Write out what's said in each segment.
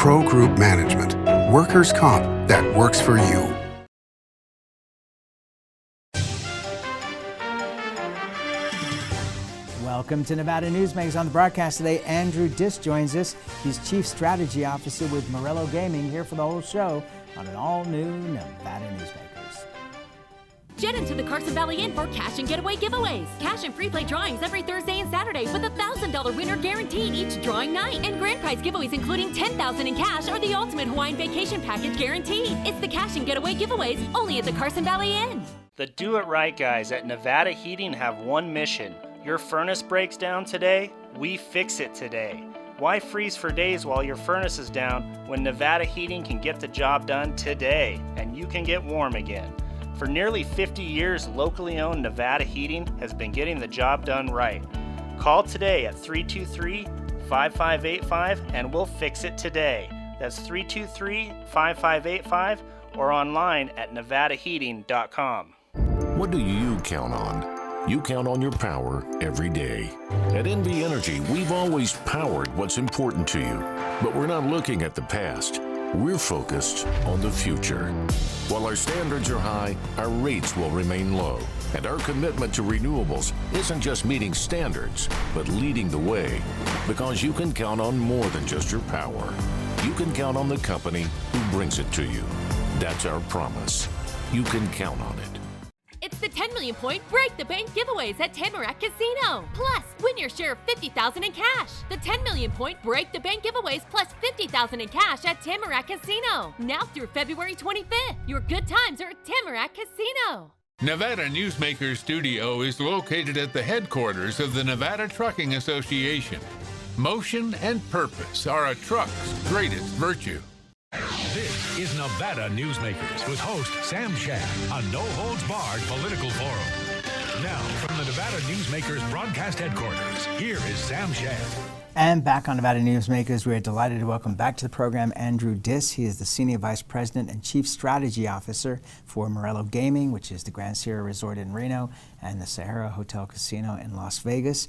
Pro Group Management. Workers' comp that works for you. Welcome to Nevada Newsmakers. On the broadcast today, Andrew Diss joins us. He's Chief Strategy Officer with Meruelo Gaming, here for the whole show on an all-new Nevada Newsmakers. Jet into the Carson Valley Inn for cash and getaway giveaways. Cash and free play drawings every Thursday and Saturday with a $1,000 winner guaranteed each drawing night. And grand prize giveaways including $10,000 in cash or the ultimate Hawaiian vacation package guaranteed. It's the cash and getaway giveaways only at the Carson Valley Inn. The Do It Right guys at Nevada Heating have one mission. Your furnace breaks down today? We fix it today. Why freeze for days while your furnace is down when Nevada Heating can get the job done today and you can get warm again? For nearly 50 years, locally owned Nevada Heating has been getting the job done right. Call today at 323-5585 and we'll fix it today. That's 323-5585 or online at nevadaheating.com. What do you count on? You count on your power every day. At NV Energy, we've always powered what's important to you, but we're not looking at the past. We're focused on the future. While our standards are high, our rates will remain low. And our commitment to renewables isn't just meeting standards, but leading the way. Because you can count on more than just your power. You can count on the company who brings it to you. That's our promise. You can count on it. It's the 10 million point Break the Bank giveaways at Tamarack Casino. Plus, win your share of $50,000 in cash. The 10 million point Break the Bank giveaways plus $50,000 in cash at Tamarack Casino. Now through February 25th. Your good times are at Tamarack Casino. Nevada Newsmakers Studio is located at the headquarters of the Nevada Trucking Association. Motion and purpose are a truck's greatest virtue. This is Nevada Newsmakers with host Sam Shad, a no-holds-barred political forum. Now, from the Nevada Newsmakers broadcast headquarters, here is Sam Shad. And back on Nevada Newsmakers, we are delighted to welcome back to the program Andrew Diss. He is the Senior Vice President and Chief Strategy Officer for Meruelo Gaming, which is the Grand Sierra Resort in Reno and the Sahara Hotel Casino in Las Vegas.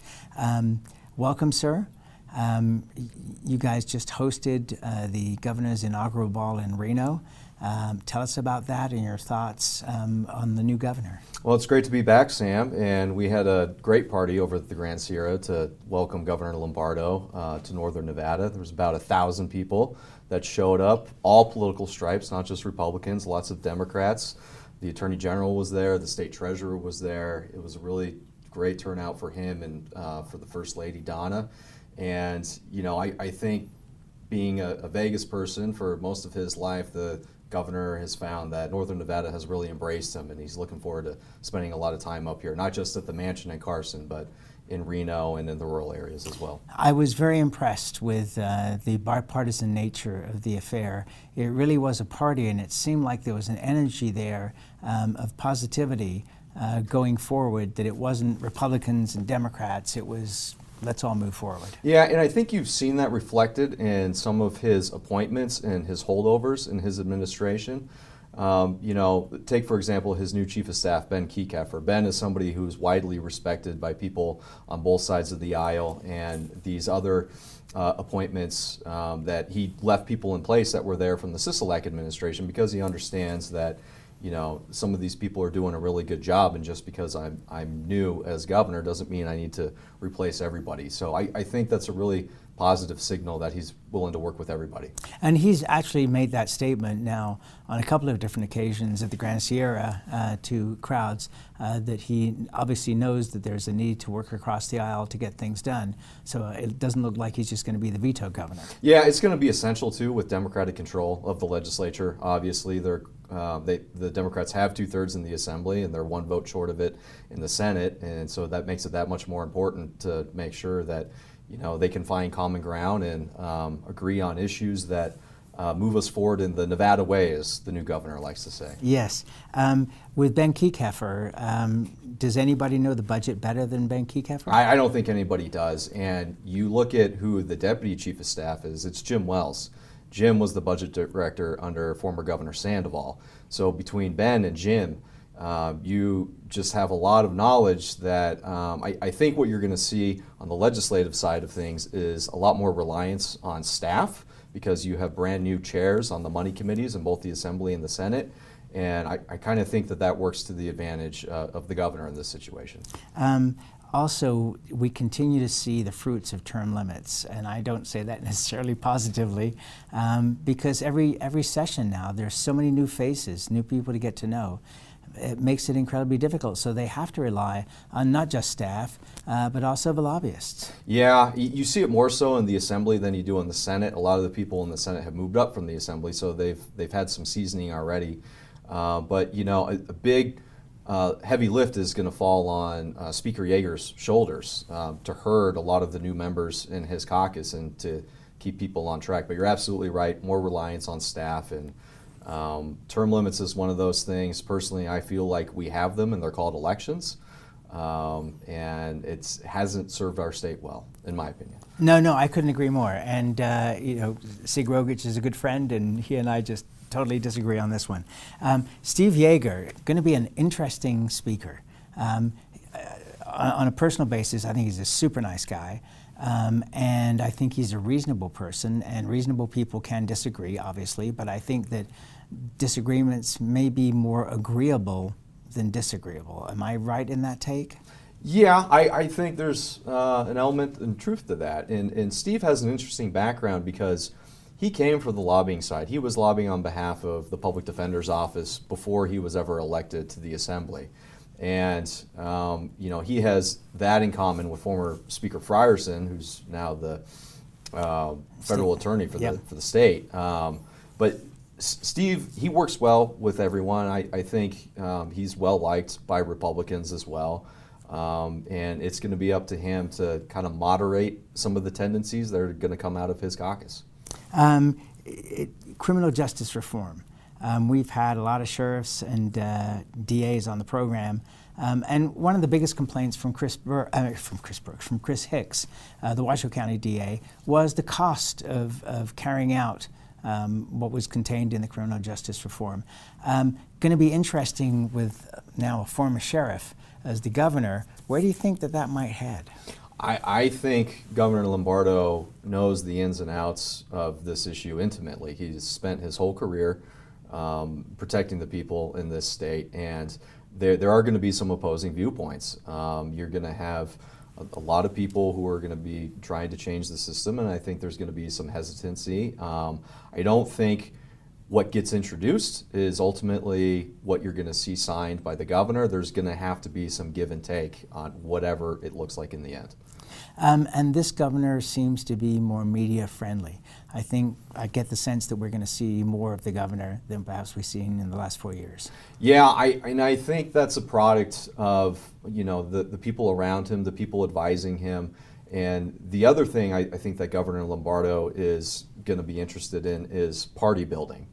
Welcome, sir. You guys just hosted the governor's inaugural ball in Reno. Tell us about that and your thoughts on the new governor. Well, it's great to be back, Sam, and we had a great party over at the Grand Sierra to welcome Governor Lombardo to Northern Nevada. There was about 1,000 people that showed up, all political stripes, not just Republicans, lots of Democrats. The Attorney General was there, the State Treasurer was there. It was a really great turnout for him and for the First Lady, Donna. And, you know, I think being a Vegas person for most of his life, the governor has found that Northern Nevada has really embraced him, and he's looking forward to spending a lot of time up here, not just at the mansion in Carson, but in Reno and in the rural areas as well. I was very impressed with the bipartisan nature of the affair. It really was a party, and it seemed like there was an energy there of positivity going forward, that it wasn't Republicans and Democrats, it was let's all move forward. Yeah, and I think you've seen that reflected in some of his appointments and his holdovers in his administration. You know, take for example his new chief of staff, Ben Kekeffer. Ben is somebody who's widely respected by people on both sides of the aisle, and these other appointments that he left people in place that were there from the Sisolak administration because he understands that, you know, some of these people are doing a really good job, and just because I'm new as governor doesn't mean I need to replace everybody. So I think that's a really positive signal that he's willing to work with everybody. And he's actually made that statement now on a couple of different occasions at the Grand Sierra to crowds that he obviously knows that there's a need to work across the aisle to get things done. So it doesn't look like he's just going to be the veto governor. Yeah, it's going to be essential too with Democratic control of the legislature. Obviously, the Democrats have 2/3 in the Assembly, and they're one vote short of it in the Senate, and so that makes it that much more important to make sure that, you know, they can find common ground and agree on issues that move us forward in the Nevada way, as the new governor likes to say. Yes. With Ben Kekeffer, does anybody know the budget better than Ben Kekeffer? I don't think anybody does. And you look at who the deputy chief of staff is, it's Jim Wells. Jim was the budget director under former Governor Sandoval. So between Ben and Jim, you just have a lot of knowledge that I think what you're going to see on the legislative side of things is a lot more reliance on staff, because you have brand new chairs on the money committees in both the Assembly and the Senate. And I kind of think that that works to the advantage of the governor in this situation. Also, we continue to see the fruits of term limits, and I don't say that necessarily positively, because every session now, there's so many new faces, new people to get to know. It makes it incredibly difficult, so they have to rely on not just staff, but also the lobbyists. Yeah, you see it more so in the Assembly than you do in the Senate. A lot of the people in the Senate have moved up from the Assembly, so they've had some seasoning already. But you know, a big heavy lift is going to fall on Speaker Yeager's shoulders to herd a lot of the new members in his caucus and to keep people on track. But you're absolutely right, more reliance on staff, and term limits is one of those things. Personally, I feel like we have them and they're called elections, and it hasn't served our state well, in my opinion. No, I couldn't agree more. And you know, Sig Rogich is a good friend, and he and I just totally disagree on this one. Steve Yeager, going to be an interesting speaker. On a personal basis, I think he's a super nice guy, and I think he's a reasonable person, and reasonable people can disagree, obviously, but I think that disagreements may be more agreeable than disagreeable. Am I right in that take? Yeah, I think there's an element in truth to that. And Steve has an interesting background because he came from the lobbying side. He was lobbying on behalf of the Public Defender's Office before he was ever elected to the Assembly. And you know, he has that in common with former Speaker Frierson, who's now the federal attorney for the state. But Steve, he works well with everyone. I think he's well liked by Republicans as well. And it's going to be up to him to kind of moderate some of the tendencies that are going to come out of his caucus. Criminal justice reform. We've had a lot of sheriffs and DAs on the program, and one of the biggest complaints from Chris Hicks, the Washoe County DA, was the cost of carrying out what was contained in the criminal justice reform. Going to be interesting with now a former sheriff as the governor. Where do you think that might head? I think Governor Lombardo knows the ins and outs of this issue intimately. He's spent his whole career protecting the people in this state, and there are going to be some opposing viewpoints. You're going to have a lot of people who are going to be trying to change the system, and I think there's going to be some hesitancy. I don't think what gets introduced is ultimately what you're going to see signed by the governor. There's going to have to be some give and take on whatever it looks like in the end. And this governor seems to be more media friendly. I get the sense that we're going to see more of the governor than perhaps we've seen in the last 4 years. Yeah, I think that's a product of, you know, the people around him, the people advising him. And the other thing I think that Governor Lombardo is going to be interested in is party building.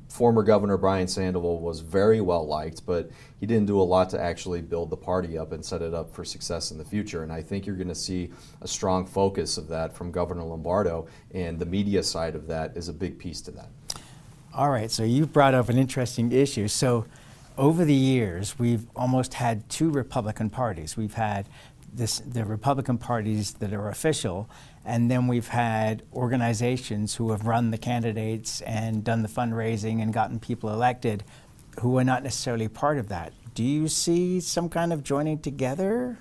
Former Governor Brian Sandoval was very well liked, but he didn't do a lot to actually build the party up and set it up for success in the future. And I think you're going to see a strong focus of that from Governor Lombardo, and the media side of that is a big piece to that. All right, so you brought up an interesting issue. So over the years, we've almost had two Republican parties. We've had the Republican parties that are official, and then we've had organizations who have run the candidates and done the fundraising and gotten people elected who are not necessarily part of that. Do you see some kind of joining together?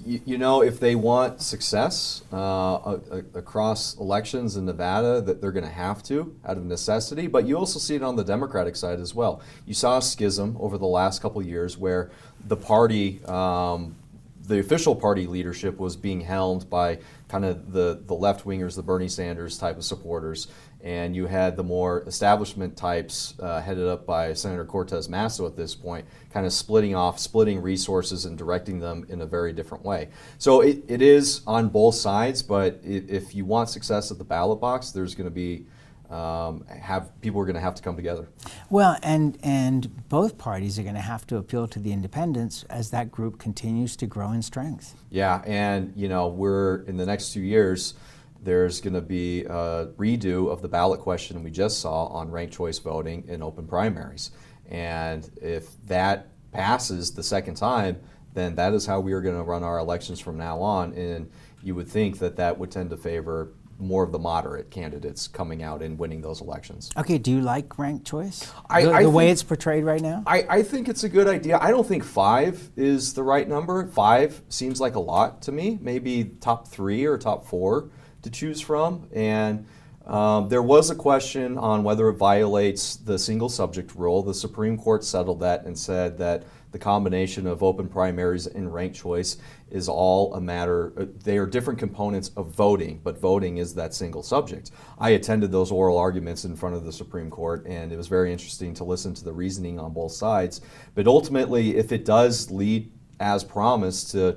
You know, if they want success across elections in Nevada, that they're going to have to, out of necessity. But you also see it on the Democratic side as well. You saw a schism over the last couple of years where the party, the official party leadership was being held by kind of the left-wingers, the Bernie Sanders type of supporters, and you had the more establishment types headed up by Senator Cortez Masto at this point, kind of splitting resources and directing them in a very different way. So it is on both sides, but if you want success at the ballot box, there's going to be people are going to have to come together. Well, and both parties are going to have to appeal to the independents as that group continues to grow in strength. Yeah, and you know, we're in the next 2 years, there's going to be a redo of the ballot question we just saw on ranked choice voting in open primaries. And if that passes the second time, then that is how we are going to run our elections from now on. And you would think that that would tend to favor more of the moderate candidates coming out and winning those elections. Okay, do you like ranked choice? The way it's portrayed right now? I think it's a good idea. I don't think 5 is the right number. 5 seems like a lot to me. Maybe top 3 or top 4 to choose from. And there was a question on whether it violates the single subject rule. The Supreme Court settled that and said that the combination of open primaries and ranked choice is all a matter, they are different components of voting, but voting is that single subject. I attended those oral arguments in front of the Supreme Court, and it was very interesting to listen to the reasoning on both sides. But ultimately, if it does lead, as promised, to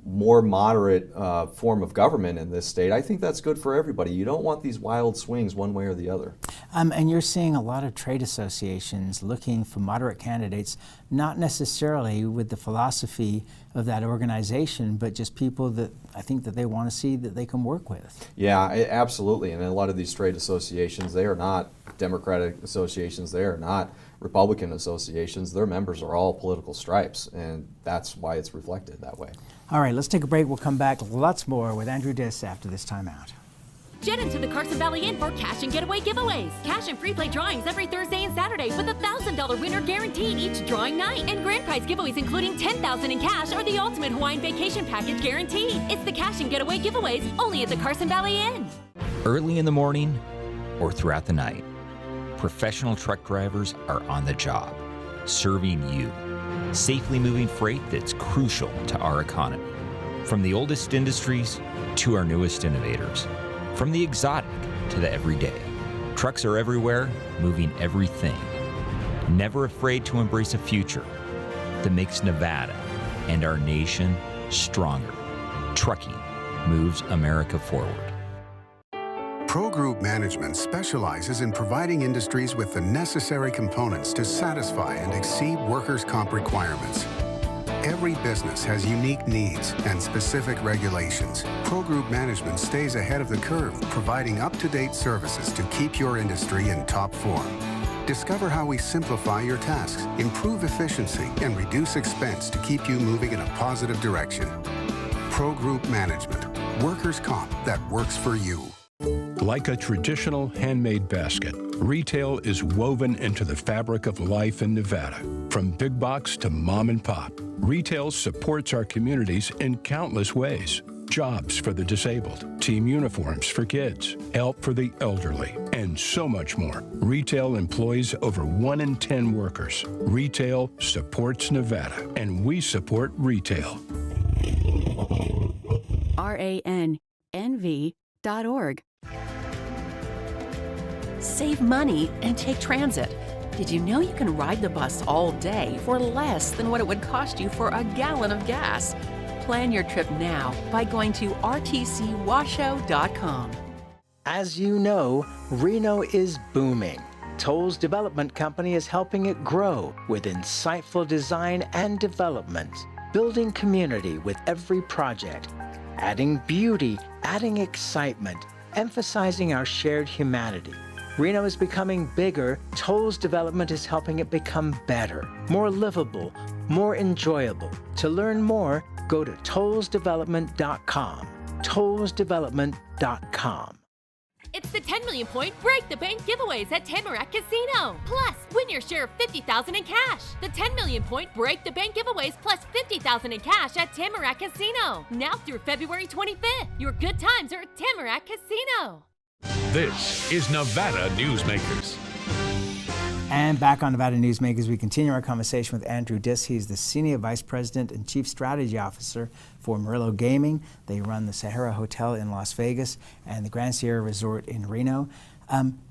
more moderate form of government in this state, I think that's good for everybody. You don't want these wild swings one way or the other. And you're seeing a lot of trade associations looking for moderate candidates, not necessarily with the philosophy of that organization, but just people that I think that they want to see that they can work with. Yeah, absolutely. And a lot of these trade associations, they are not Democratic associations, they are not Republican associations. Their members are all political stripes, and that's why it's reflected that way. All right, let's take a break. We'll come back lots more with Andrew Diss after this timeout. Jet into the Carson Valley Inn for cash and getaway giveaways. Cash and free play drawings every Thursday and Saturday with a $1,000 winner guaranteed each drawing night. And grand prize giveaways including $10,000 in cash or the ultimate Hawaiian vacation package guaranteed. It's the cash and getaway giveaways only at the Carson Valley Inn. Early in the morning or throughout the night, professional truck drivers are on the job, serving you, safely moving freight that's crucial to our economy. From the oldest industries to our newest innovators. From the exotic to the everyday. Trucks are everywhere, moving everything. Never afraid to embrace a future that makes Nevada and our nation stronger. Trucking moves America forward. Pro Group Management specializes in providing industries with the necessary components to satisfy and exceed workers' comp requirements. Every business has unique needs and specific regulations. Pro Group Management stays ahead of the curve, providing up-to-date services to keep your industry in top form. Discover how we simplify your tasks, improve efficiency, and reduce expense to keep you moving in a positive direction. Pro Group Management, workers' comp that works for you. Like a traditional handmade basket, retail is woven into the fabric of life in Nevada. From big box to mom and pop, retail supports our communities in countless ways. Jobs for the disabled, team uniforms for kids, help for the elderly, and so much more. Retail employs over 1 in 10 workers. Retail supports Nevada, and we support retail. RANNV.org. Save money and take transit. Did you know you can ride the bus all day for less than what it would cost you for a gallon of gas? Plan your trip now by going to rtcwashoe.com. As you know, Reno is booming. Toll's development company is helping it grow with insightful design and development, building community with every project, adding beauty, adding excitement, emphasizing our shared humanity. Reno is becoming bigger. Toll's development is helping it become better, more livable, more enjoyable. To learn more, go to tollsdevelopment.com. tollsdevelopment.com. It's the 10 million point Break the Bank giveaways at Tamarack Casino. Plus, win your share of $50,000 in cash. The 10 million point Break the Bank giveaways plus $50,000 in cash at Tamarack Casino. Now through February 25th. Your good times are at Tamarack Casino. This is Nevada Newsmakers. And back on Nevada Newsmakers, we continue our conversation with Andrew Diss. He's the Senior Vice President and Chief Strategy Officer for Meruelo Gaming. They run the Sahara Hotel in Las Vegas and the Grand Sierra Resort in Reno.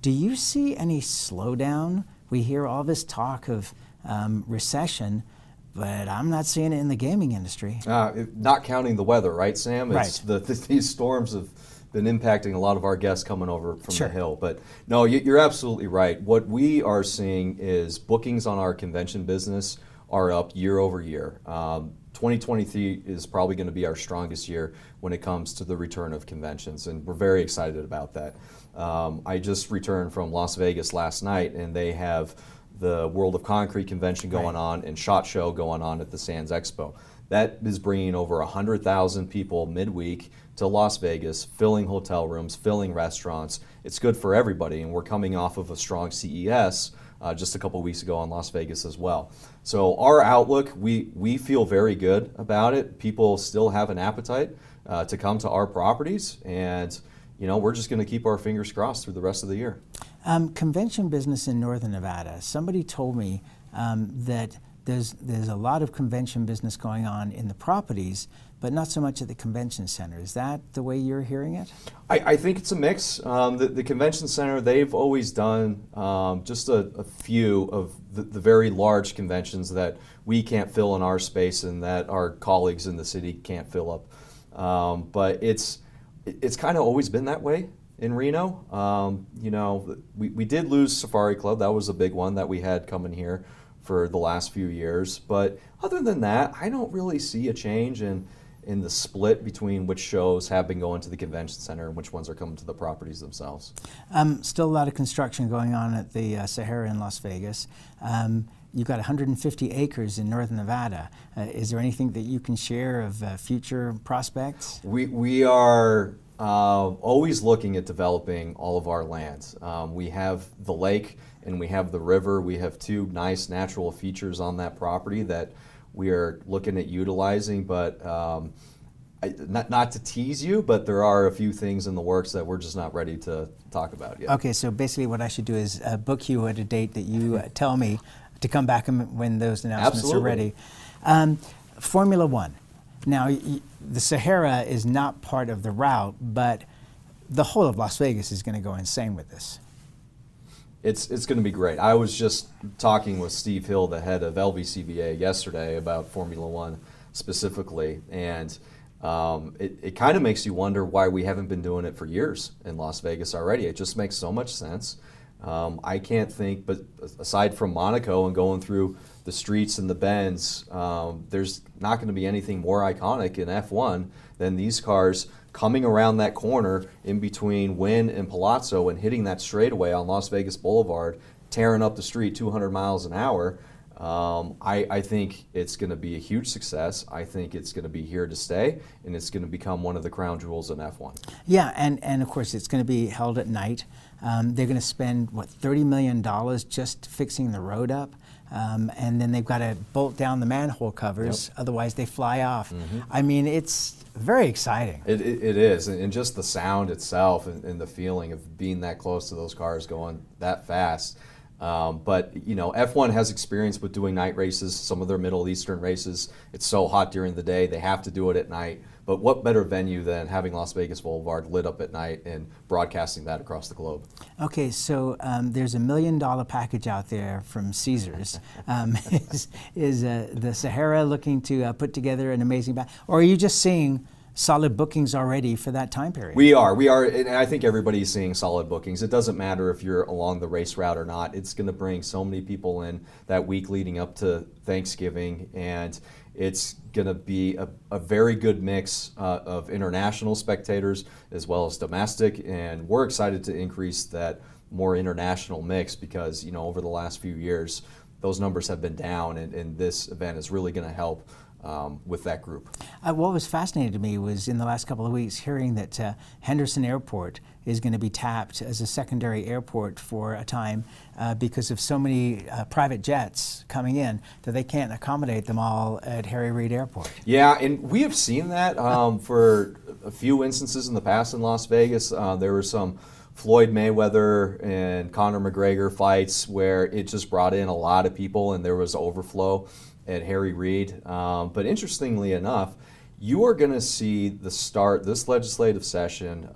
Do you see any slowdown? We hear all this talk of recession, but I'm not seeing it in the gaming industry. Not counting the weather, right, Sam? It's right. These storms have been impacting a lot of our guests coming over from the Hill. But no, you're absolutely right. What we are seeing is bookings on our convention business are up year over year. 2023 is probably going to be our strongest year when it comes to the return of conventions, and we're very excited about that. I just returned from Las Vegas last night, and they have the World of Concrete convention going on and SHOT Show going on at the Sands Expo. that is bringing over 100,000 people midweek to Las Vegas, filling hotel rooms, filling restaurants. It's good for everybody, and we're coming off of a strong CES just a couple weeks ago in Las Vegas as well. So our outlook, we feel very good about it. People still have an appetite to come to our properties, and we're just going to keep our fingers crossed through the rest of the year. Convention business in Northern Nevada. Somebody told me that there's a lot of convention business going on in the properties, but not so much at the convention center. Is that the way you're hearing it? I think it's a mix. The convention center, they've always done just a few of the very large conventions that we can't fill in our space and that our colleagues in the city can't fill up. But it's kind of always been that way in Reno. We did lose Safari Club. That was a big one that we had coming here for the last few years. But other than that, I don't really see a change in the split between which shows have been going to the convention center and which ones are coming to the properties themselves. Still a lot of construction going on at the Sahara in Las Vegas. You've got 150 acres in Northern Nevada. Is there anything that you can share of future prospects? We are always looking at developing all of our lands. We have the lake and we have the river. We have two nice natural features on that property that we are looking at utilizing, but not to tease you, but there are a few things in the works that we're just not ready to talk about yet. Okay, so basically what I should do is book you at a date that you tell me to come back when those announcements are ready. Formula One. Now, the Sahara is not part of the route, but the whole of Las Vegas is going to go insane with this. It's going to be great. I was just talking with Steve Hill, the head of LVCVA, yesterday about Formula One specifically, and it kind of makes you wonder why we haven't been doing it for years in Las Vegas already. It just makes so much sense. I can't think, but aside from Monaco and going through the streets and the bends, there's not going to be anything more iconic in F1 than these cars coming around that corner in between Wynn and Palazzo and hitting that straightaway on Las Vegas Boulevard, tearing up the street 200 miles an hour. I think it's going to be a huge success. I think it's going to be here to stay, and it's going to become one of the crown jewels in F1. Yeah, and of course it's going to be held at night. They're going to spend, what, $30 million just fixing the road up. And then they've got to bolt down the manhole covers, otherwise they fly off. I mean, it's very exciting. It is, and just the sound itself and the feeling of being that close to those cars going that fast. But F1 has experience with doing night races, some of their Middle Eastern races. It's so hot during the day, they have to do it at night. But what better venue than having Las Vegas Boulevard lit up at night and broadcasting that across the globe? Okay, so there's $1 million package out there from Caesars. Is the Sahara looking to put together an amazing or are you just seeing solid bookings already for that time period? We are, and I think everybody's seeing solid bookings. It doesn't matter if you're along the race route or not. It's going to bring so many people in that week leading up to Thanksgiving, and it's going to be a very good mix of international spectators as well as domestic, and we're excited to increase that more international mix because, over the last few years, those numbers have been down, and this event is really going to help with that group. What was fascinating to me was in the last couple of weeks hearing that Henderson Airport is going to be tapped as a secondary airport for a time because of so many private jets coming in that they can't accommodate them all at Harry Reid Airport. Yeah, and we have seen that for a few instances in the past in Las Vegas. There were some Floyd Mayweather and Conor McGregor fights where it just brought in a lot of people and there was overflow at Harry Reid. But interestingly enough, you are going to see the start this legislative session.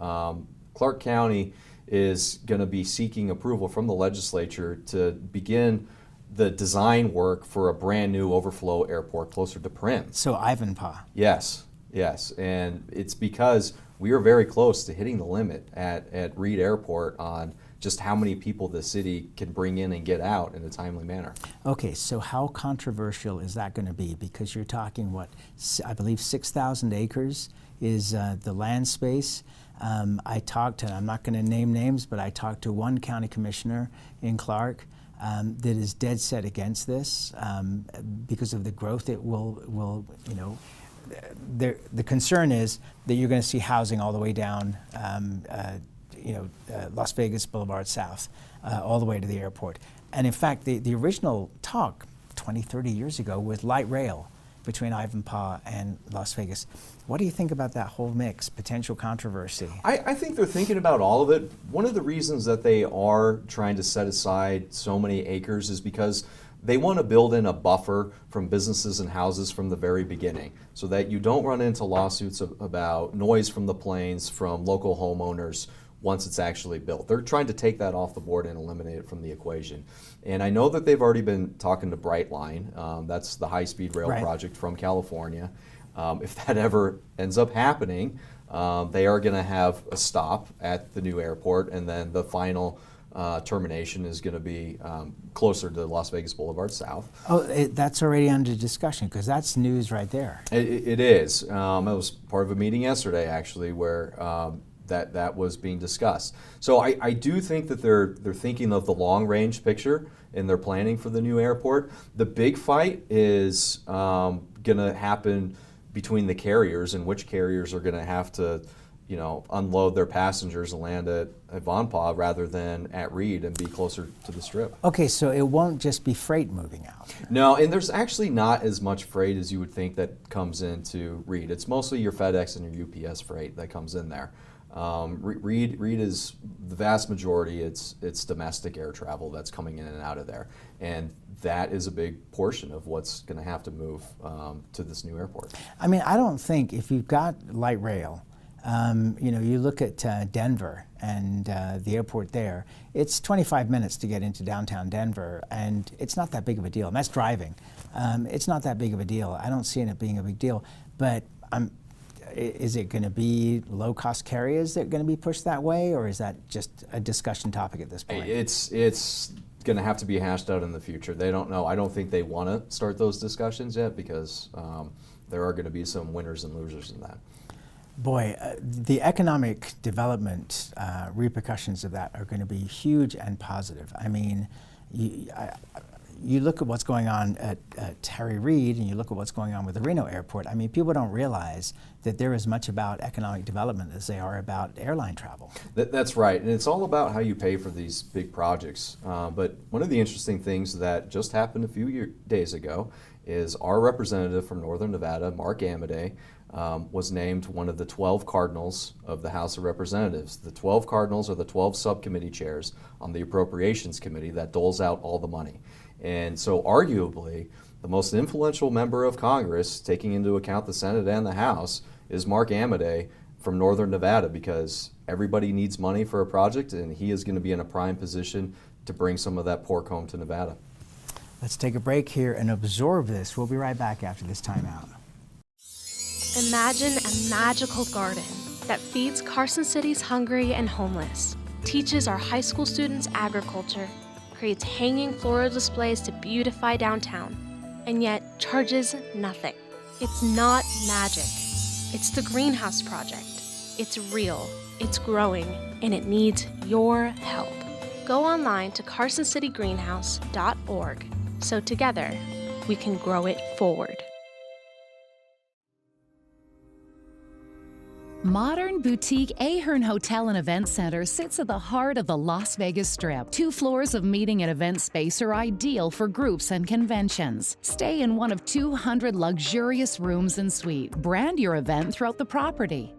Clark County is going to be seeking approval from the legislature to begin the design work for a brand new overflow airport closer to Prim. So Ivanpah. Yes, and it's because we are very close to hitting the limit at Reid Airport on just how many people the city can bring in and get out in a timely manner. Okay, so how controversial is that going to be? Because you're talking, I believe 6,000 acres is the land space. I talked to, I'm not going to name names, but I talked to one county commissioner in Clark that is dead set against this because of the growth it will the concern is that you're going to see housing all the way down Las Vegas Boulevard South, all the way to the airport. And in fact, the original talk 20, 30 years ago was light rail between Ivanpah and Las Vegas. What do you think about that whole mix, potential controversy? I think they're thinking about all of it. One of the reasons that they are trying to set aside so many acres is because they want to build in a buffer from businesses and houses from the very beginning so that you don't run into lawsuits about noise from the planes from local homeowners once it's actually built. They're trying to take that off the board and eliminate it from the equation. And I know that they've already been talking to Brightline. That's the high-speed rail project from California. If that ever ends up happening, they are going to have a stop at the new airport, and then the final termination is going to be closer to Las Vegas Boulevard South. Oh, that's already under discussion, because that's news right there. It is. It was part of a meeting yesterday, actually, where that was being discussed. So I do think that they're thinking of the long-range picture in their planning for the new airport. The big fight is going to happen between the carriers, and which carriers are going to have to unload their passengers and land at Ivanpah rather than at Reed and be closer to the Strip. Okay, so it won't just be freight moving out. No, and there's actually not as much freight as you would think that comes into Reed. It's mostly your FedEx and your UPS freight that comes in there. Reed is the vast majority, it's domestic air travel that's coming in and out of there. And that is a big portion of what's going to have to move to this new airport. I mean, I don't think if you've got light rail, you look at Denver and the airport there, it's 25 minutes to get into downtown Denver, and it's not that big of a deal. And that's driving. It's not that big of a deal. I don't see it being a big deal. But is it going to be low-cost carriers that are going to be pushed that way, or is that just a discussion topic at this point? It's going to have to be hashed out in the future. They don't know. I don't think they want to start those discussions yet, because there are going to be some winners and losers in that. Boy, the economic development repercussions of that are going to be huge and positive. I mean, you look at what's going on at Harry Reid, and you look at what's going on with the Reno airport. I mean, people don't realize that they're as much about economic development as they are about airline travel. That's right, and it's all about how you pay for these big projects. But one of the interesting things that just happened a few days ago is our representative from Northern Nevada, Mark Amadei, was named one of the 12 cardinals of the House of Representatives. The 12 cardinals are the 12 subcommittee chairs on the Appropriations Committee that doles out all the money. And so arguably, the most influential member of Congress, taking into account the Senate and the House, is Mark Amadei from Northern Nevada, because everybody needs money for a project, and he is going to be in a prime position to bring some of that pork home to Nevada. Let's take a break here and absorb this. We'll be right back after this timeout. Imagine a magical garden that feeds Carson City's hungry and homeless, teaches our high school students agriculture, creates hanging floral displays to beautify downtown, and yet charges nothing. It's not magic. It's the Greenhouse Project. It's real, it's growing, and it needs your help. Go online to carsоncitygreenhouse.org so together we can grow it forward. Modern boutique Ahern Hotel and Event Center sits at the heart of the Las Vegas Strip. 2 floors of meeting and event space are ideal for groups and conventions. Stay in one of 200 luxurious rooms and suites. Brand your event throughout the property.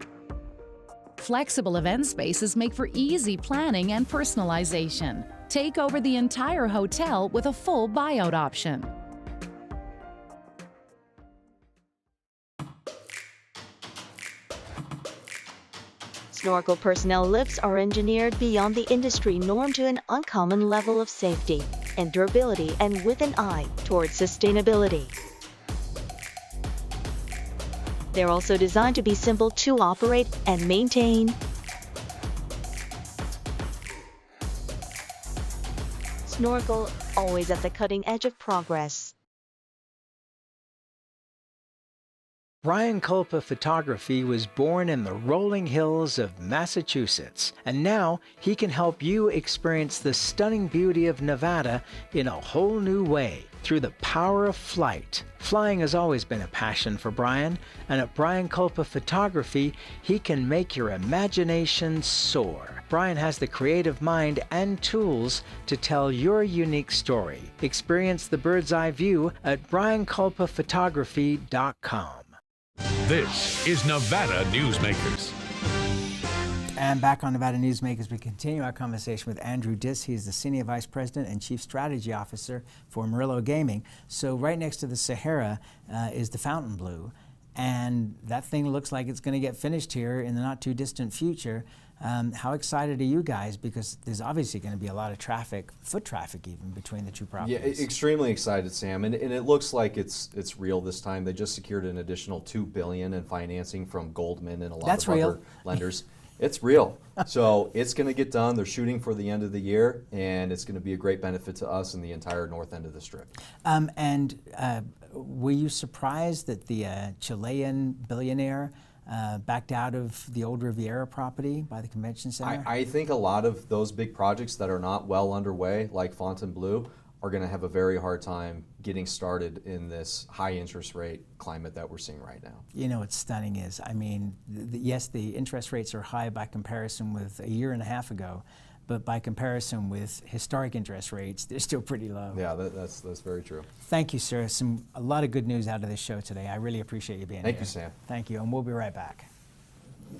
Flexible event spaces make for easy planning and personalization. Take over the entire hotel with a full buyout option. Snorkel personnel lifts are engineered beyond the industry norm to an uncommon level of safety and durability, and with an eye towards sustainability. They're also designed to be simple to operate and maintain. Snorkel, always at the cutting edge of progress. Brian Culpa Photography was born in the rolling hills of Massachusetts, and now he can help you experience the stunning beauty of Nevada in a whole new way through the power of flight. Flying has always been a passion for Brian, and at Brian Culpa Photography, he can make your imagination soar. Brian has the creative mind and tools to tell your unique story. Experience the bird's eye view at brianculpaphotography.com. This is Nevada Newsmakers. And back on Nevada Newsmakers, we continue our conversation with Andrew Diss. He is the Senior Vice President and Chief Strategy Officer for Meruelo Gaming. So right next to the Sahara is the Fontainebleau, and that thing looks like it's going to get finished here in the not too distant future. How excited are you guys? Because there's obviously going to be a lot of traffic, foot traffic even, between the two properties. Yeah, extremely excited, Sam. And it looks like it's real this time. They just secured an additional $2 billion in financing from Goldman and a lot of other lenders. It's real. So it's going to get done. They're shooting for the end of the year, and it's going to be a great benefit to us and the entire north end of the Strip. Were you surprised that the Chilean billionaire backed out of the old Riviera property by the convention center? I think a lot of those big projects that are not well underway, like Fontainebleau, are going to have a very hard time getting started in this high interest rate climate that we're seeing right now. You know what's stunning is, I mean, yes, the interest rates are high by comparison with a year and a half ago, but by comparison with historic interest rates, they're still pretty low. Yeah, that's very true. Thank you, sir. A lot of good news out of this show today. I really appreciate you being here. Thank you, Sam. Thank you, and we'll be right back.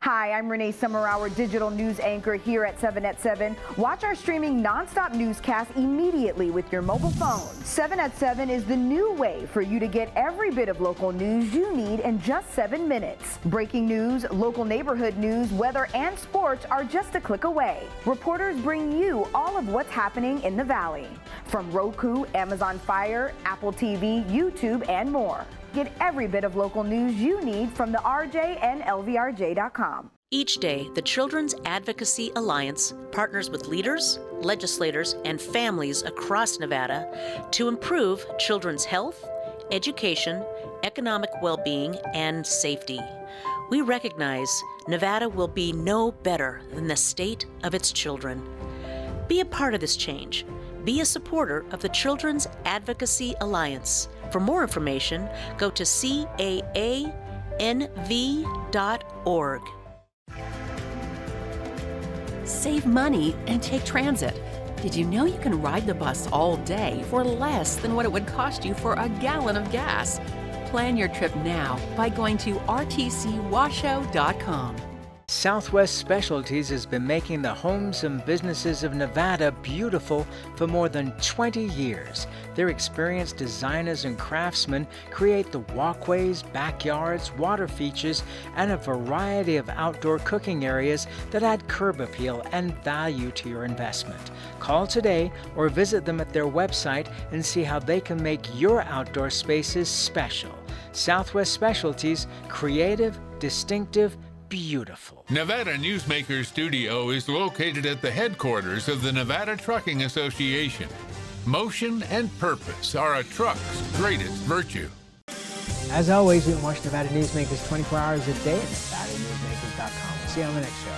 Hi, I'm Renee Summerhour, digital news anchor here at 7 at 7. Watch our streaming nonstop newscast immediately with your mobile phone. 7 at 7 is the new way for you to get every bit of local news you need in just 7 minutes. Breaking news, local neighborhood news, weather, and sports are just a click away. Reporters bring you all of what's happening in the Valley. From Roku, Amazon Fire, Apple TV, YouTube, and more. Get every bit of local news you need from the RJ and LVRJ.com. Each day, the Children's Advocacy Alliance partners with leaders, legislators, and families across Nevada to improve children's health, education, economic well-being, and safety. We recognize Nevada will be no better than the state of its children. Be a part of this change. Be a supporter of the Children's Advocacy Alliance. For more information, go to caanv.org. Save money and take transit. Did you know you can ride the bus all day for less than what it would cost you for a gallon of gas? Plan your trip now by going to rtcwashoe.com. Southwest Specialties has been making the homes and businesses of Nevada beautiful for more than 20 years. Their experienced designers and craftsmen create the walkways, backyards, water features, and a variety of outdoor cooking areas that add curb appeal and value to your investment. Call today or visit them at their website and see how they can make your outdoor spaces special. Southwest Specialties, creative, distinctive, beautiful. Nevada Newsmakers Studio is located at the headquarters of the Nevada Trucking Association. Motion and purpose are a truck's greatest virtue. As always, you can watch Nevada Newsmakers 24 hours a day at NevadaNewsmakers.com. See you on the next show.